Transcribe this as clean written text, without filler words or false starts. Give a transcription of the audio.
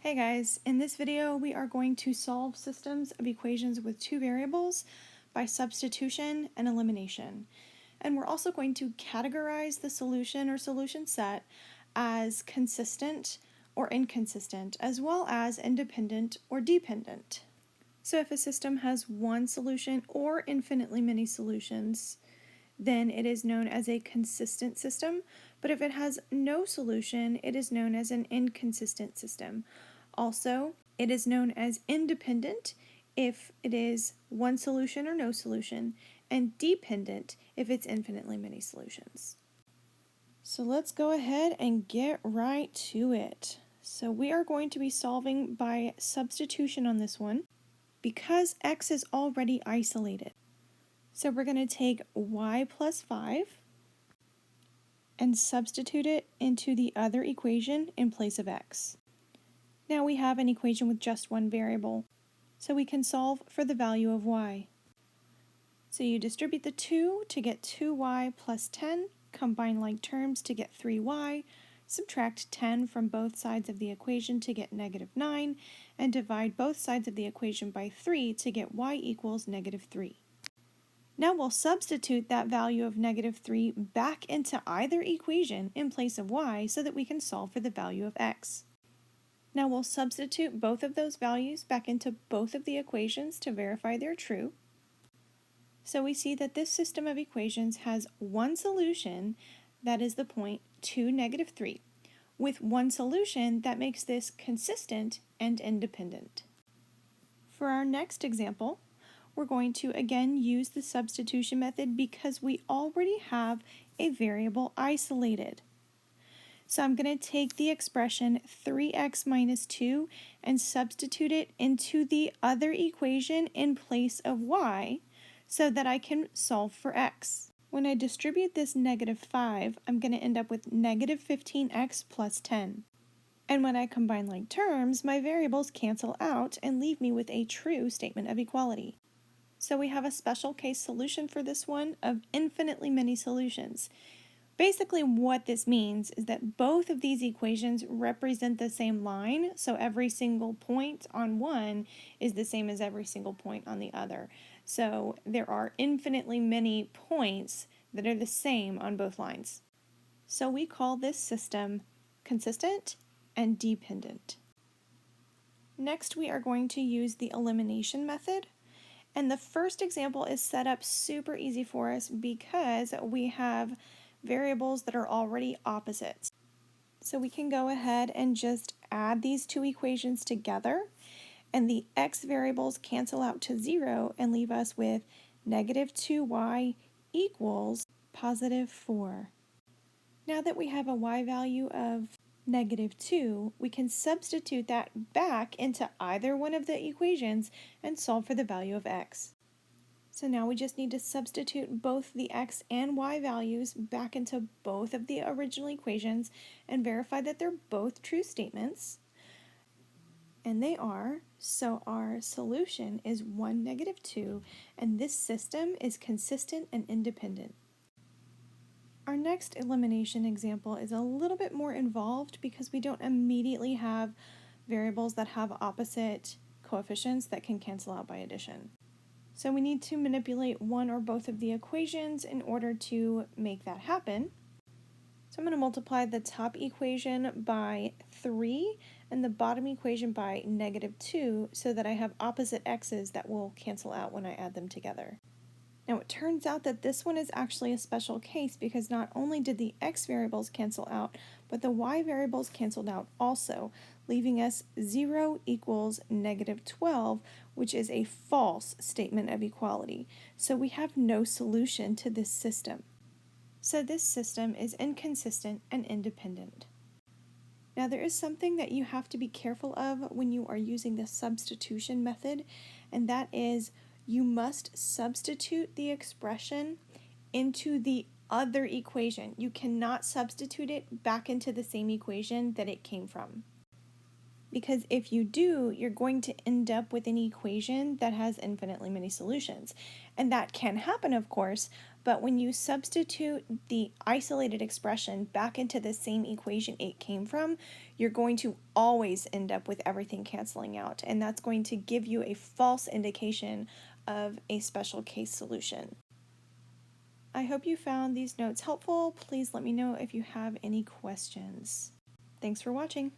Hey guys, in this video we are going to solve systems of equations with two variables by substitution and elimination. And we're also going to categorize the solution or solution set as consistent or inconsistent, as well as independent or dependent. So if a system has one solution or infinitely many solutions, then it is known as a consistent system, but if it has no solution, it is known as an inconsistent system. Also, it is known as independent if it is one solution or no solution, and dependent if it's infinitely many solutions. So let's go ahead and get right to it. So we are going to be solving by substitution on this one because x is already isolated. So we're going to take y plus 5 and substitute it into the other equation in place of x. Now we have an equation with just one variable, so we can solve for the value of y. So you distribute the 2 to get 2y plus 10, combine like terms to get 3y, subtract 10 from both sides of the equation to get negative 9, and divide both sides of the equation by 3 to get y equals negative 3. Now we'll substitute that value of negative 3 back into either equation in place of y so that we can solve for the value of x. Now we'll substitute both of those values back into both of the equations to verify they're true. So we see that this system of equations has one solution, that is the point 2, negative 3, with one solution that makes this consistent and independent. For our next example, we're going to again use the substitution method because we already have a variable isolated. So I'm going to take the expression 3x minus 2 and substitute it into the other equation in place of y so that I can solve for x. When I distribute this negative 5, I'm going to end up with negative 15x plus 10. And when I combine like terms, my variables cancel out and leave me with a true statement of equality. So we have a special case solution for this one of infinitely many solutions. Basically what this means is that both of these equations represent the same line, so every single point on one is the same as every single point on the other. So there are infinitely many points that are the same on both lines. So we call this system consistent and dependent. Next we are going to use the elimination method. And the first example is set up super easy for us because we have variables that are already opposites. So we can go ahead and just add these two equations together, and the x variables cancel out to 0 and leave us with negative 2y equals positive 4. Now that we have a y value of negative 2, we can substitute that back into either one of the equations and solve for the value of x. So now we just need to substitute both the x and y values back into both of the original equations and verify that they're both true statements. And they are, so our solution is 1, negative 2, and this system is consistent and independent. Our next elimination example is a little bit more involved because we don't immediately have variables that have opposite coefficients that can cancel out by addition. So we need to manipulate one or both of the equations in order to make that happen. So I'm going to multiply the top equation by 3 and the bottom equation by negative 2 so that I have opposite x's that will cancel out when I add them together. Now it turns out that this one is actually a special case because not only did the x variables cancel out, but the y variables canceled out also, leaving us 0 equals negative 12, which is a false statement of equality. So we have no solution to this system. So this system is inconsistent and independent. Now there is something that you have to be careful of when you are using the substitution method, and that is you must substitute the expression into the other equation. You cannot substitute it back into the same equation that it came from. because if you do, you're going to end up with an equation that has infinitely many solutions. And that can happen, of course, but when you substitute the isolated expression back into the same equation it came from, you're going to always end up with everything canceling out, and that's going to give you a false indication of a special case solution. I hope you found these notes helpful. Please let me know if you have any questions. Thanks for watching.